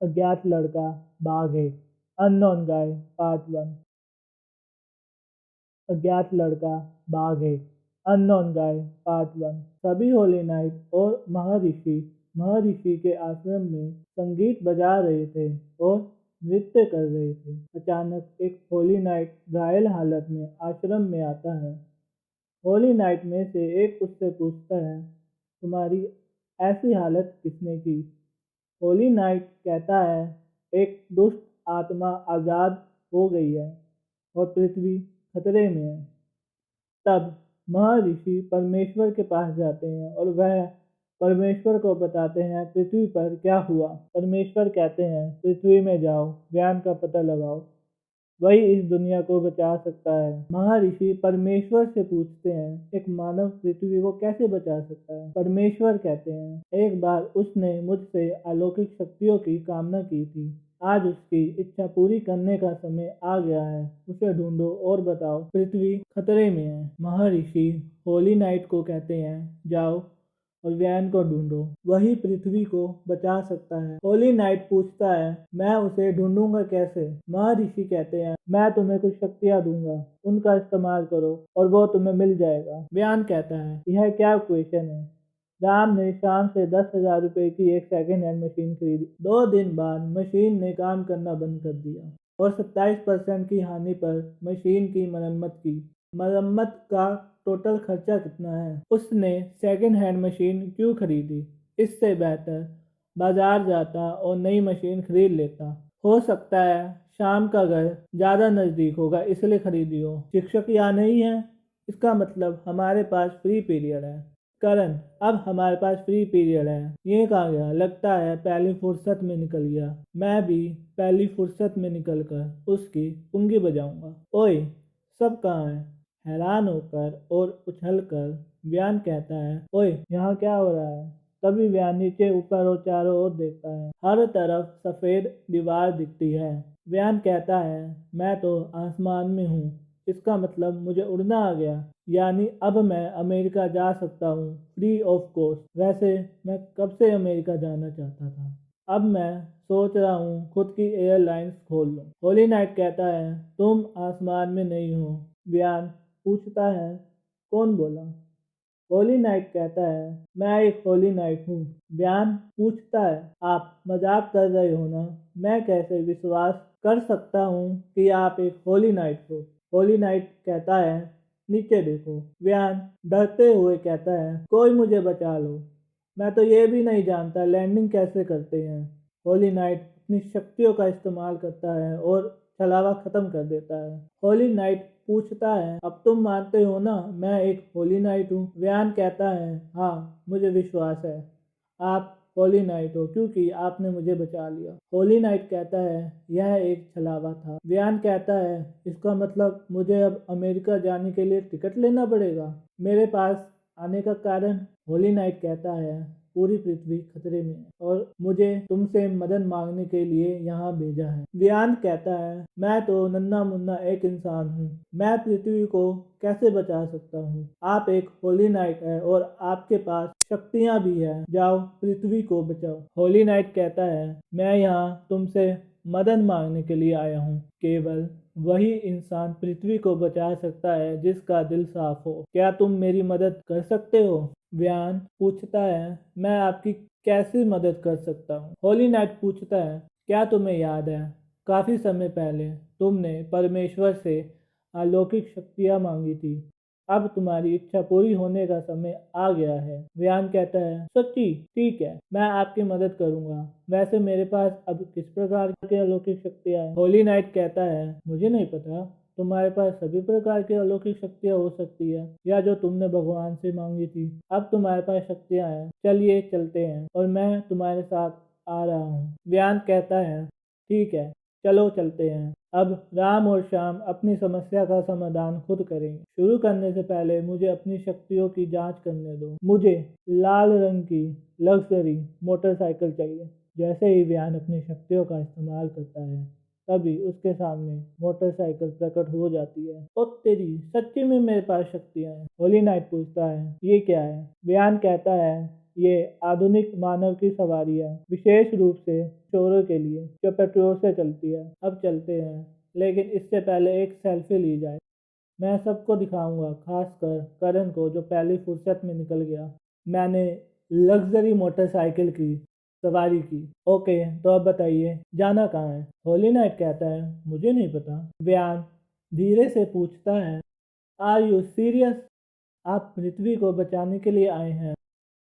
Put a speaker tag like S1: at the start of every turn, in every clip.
S1: अज्ञात लड़का बाघ एक अननोन गाय पार्ट 1। अज्ञात लड़का बाघ एक अननोन गाय पार्ट 1। सभी होली नाइट और महर्षि के आश्रम में संगीत बजा रहे थे और नृत्य कर रहे थे। अचानक एक होली नाइट घायल हालत में आश्रम में आता है। होली नाइट में से एक उससे पूछता है, तुम्हारी ऐसी हालत किसने की? होली नाइट कहता है, एक दुष्ट आत्मा आजाद हो गई है और पृथ्वी खतरे में है। तब महर्षि परमेश्वर के पास जाते हैं और वह परमेश्वर को बताते हैं पृथ्वी पर क्या हुआ। परमेश्वर कहते हैं, पृथ्वी में जाओ, ज्ञान का पता लगाओ, वही इस दुनिया को बचा सकता है। महर्षि परमेश्वर से पूछते हैं, एक मानव पृथ्वी को कैसे बचा सकता है? परमेश्वर कहते हैं, एक बार उसने मुझसे अलौकिक शक्तियों की कामना की थी। आज उसकी इच्छा पूरी करने का समय आ गया है। उसे ढूंढो और बताओ, पृथ्वी खतरे में है। महर्षि होली नाइट को कहते हैं, जाओ और वैन को ढूंढो, वही पृथ्वी को बचा सकता है। होली नाइट पूछता है, मैं उसे ढूंढूंगा कैसे? महर्षि कहते हैं, मैं तुम्हें कुछ शक्तियां दूंगा, उनका इस्तेमाल करो और वो तुम्हें मिल जाएगा। व्यान कहता है, यह क्या क्वेश्चन है? राम ने शाम से 10,000 रुपए की एक सेकेंड हैंड मशीन खरीदी। 2 दिन बाद मशीन ने काम करना बंद कर दिया और 27% की हानि पर मशीन की मरम्मत की। मरम्मत का टोटल खर्चा कितना है? उसने सेकेंड हैंड मशीन क्यों खरीदी? इससे बेहतर बाजार जाता और नई मशीन खरीद लेता। हो सकता है शाम का घर ज्यादा नजदीक होगा इसलिए खरीदी हो। शिक्षक यहाँ नहीं है, इसका मतलब हमारे पास फ्री पीरियड है। करण, अब हमारे पास फ्री पीरियड है। ये कहाँ गया? लगता है पहली फुर्सत में निकल गया। मैं भी पहली फुर्सत में निकल कर उसकी पुंगी बजाऊंगा। ओए, सब कहाँ है? हैरान होकर और उछलकर व्यान कहता है, ओए यहाँ क्या हो रहा है? तभी व्यान नीचे ऊपर और चारों ओर देखता है। हर तरफ सफेद दीवार दिखती है। व्यान कहता है, मैं तो आसमान में हूँ, इसका मतलब मुझे उड़ना आ गया, यानी अब मैं अमेरिका जा सकता हूँ फ्री ऑफ कॉस्ट। वैसे मैं कब से अमेरिका जाना चाहता था, अब मैं सोच रहा हूँ खुद की एयरलाइंस खोल लूँ। होली नाइट कहता है, तुम आसमान में नहीं हो। व्यान पूछता है, कौन बोला? होली नाइट कहता है, मैं एक होली नाइट हूँ। व्यान पूछता है, आप मजाक कर रहे हो ना? मैं कैसे विश्वास कर सकता हूँ कि आप एक होली नाइट हो? होली नाइट कहता है, नीचे देखो। व्यान डरते हुए कहता है, कोई मुझे बचा लो, मैं तो ये भी नहीं जानता लैंडिंग कैसे करते हैं। होली नाइट अपनी शक्तियों का इस्तेमाल करता है और छलावा खत्म कर देता है। होली नाइट पूछता है, अब तुम मानते हो ना मैं एक होली नाइट हूँ? व्यान कहता है, हाँ मुझे विश्वास है, आप होली नाइट हो क्योंकि आपने मुझे बचा लिया। होली नाइट कहता है, यह एक छलावा था। व्यान कहता है, इसका मतलब मुझे अब अमेरिका जाने के लिए टिकट लेना पड़ेगा। मेरे पास आने का कारण? होली नाइट कहता है, पूरी पृथ्वी खतरे में है और मुझे तुमसे मदद मांगने के लिए यहाँ भेजा है। व्यान कहता है, मैं तो नन्हा मुन्ना एक इंसान हूँ, मैं पृथ्वी को कैसे बचा सकता हूँ? आप एक होली नाइट है और आपके पास शक्तियाँ भी है, जाओ पृथ्वी को बचाओ। होली नाइट कहता है, मैं यहाँ तुमसे मदद मांगने के लिए आया हूँ। केवल वही इंसान पृथ्वी को बचा सकता है जिसका दिल साफ हो। क्या तुम मेरी मदद कर सकते हो? व्यान पूछता है, मैं आपकी कैसे मदद कर सकता हूँ? होली नाइट पूछता है, क्या तुम्हें याद है काफी समय पहले तुमने परमेश्वर से अलौकिक शक्तियाँ मांगी थी? अब तुम्हारी इच्छा पूरी होने का समय आ गया है। व्यान कहता है, सच्ची? ठीक है, मैं आपकी मदद करूंगा। वैसे मेरे पास अब किस प्रकार की अलौकिक शक्तियाँ हैं? होली नाइट कहता है, मुझे नहीं पता, तुम्हारे पास सभी प्रकार की अलौकिक शक्तियाँ हो सकती है या जो तुमने भगवान से मांगी थी। अब तुम्हारे पास शक्तियाँ हैं, चलिए चलते हैं और मैं तुम्हारे साथ आ रहा हूँ। व्यान कहता है, ठीक है, चलो चलते हैं। अब राम और श्याम अपनी समस्या का समाधान खुद करेंगे। शुरू करने से पहले मुझे अपनी शक्तियों की जांच करने दो। मुझे लाल रंग की लग्जरी मोटरसाइकिल चाहिए। जैसे ही व्यान अपनी शक्तियों का इस्तेमाल करता है तभी उसके सामने मोटरसाइकिल प्रकट हो जाती है। ओ तेरी, सच्ची में मेरे पास शक्तियां हैं। होली नाइट पूछता है, ये क्या है? व्यान कहता है, ये आधुनिक मानव की सवारी है, विशेष रूप से चोरों के लिए, जो पेट्रोल से चलती है। अब चलते हैं, लेकिन इससे पहले एक सेल्फी ली जाए। मैं सबको दिखाऊंगा, खासकर करण को जो पहली फुर्सत में निकल गया। मैंने लग्जरी मोटरसाइकिल की सवारी की। ओके, तो अब बताइए जाना कहाँ है? होली नाइट कहता है, मुझे नहीं पता। व्यान धीरे से पूछता है, आर यू सीरियस? आप पृथ्वी को बचाने के लिए आए हैं,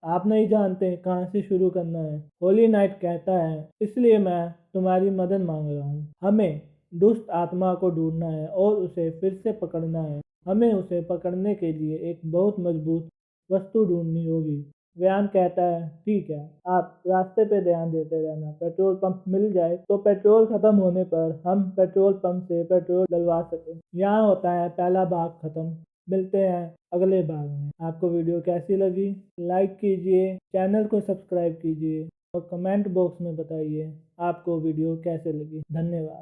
S1: आप नहीं जानते कहाँ से शुरू करना है। होली नाइट कहता है, इसलिए मैं तुम्हारी मदद मांग रहा हूँ। हमें दुष्ट आत्मा को ढूंढना है और उसे फिर से पकड़ना है। हमें उसे पकड़ने के लिए एक बहुत मजबूत वस्तु ढूंढनी होगी। व्यान कहता है, ठीक है, आप रास्ते पे ध्यान देते रहना। पेट्रोल पंप मिल जाए तो पेट्रोल खत्म होने पर हम पेट्रोल पंप से पेट्रोल डलवा सके। यहाँ होता है पहला भाग खत्म। मिलते हैं अगले भाग में। आपको वीडियो कैसी लगी? लाइक कीजिए, चैनल को सब्सक्राइब कीजिए और कमेंट बॉक्स में बताइए आपको वीडियो कैसे लगी। धन्यवाद।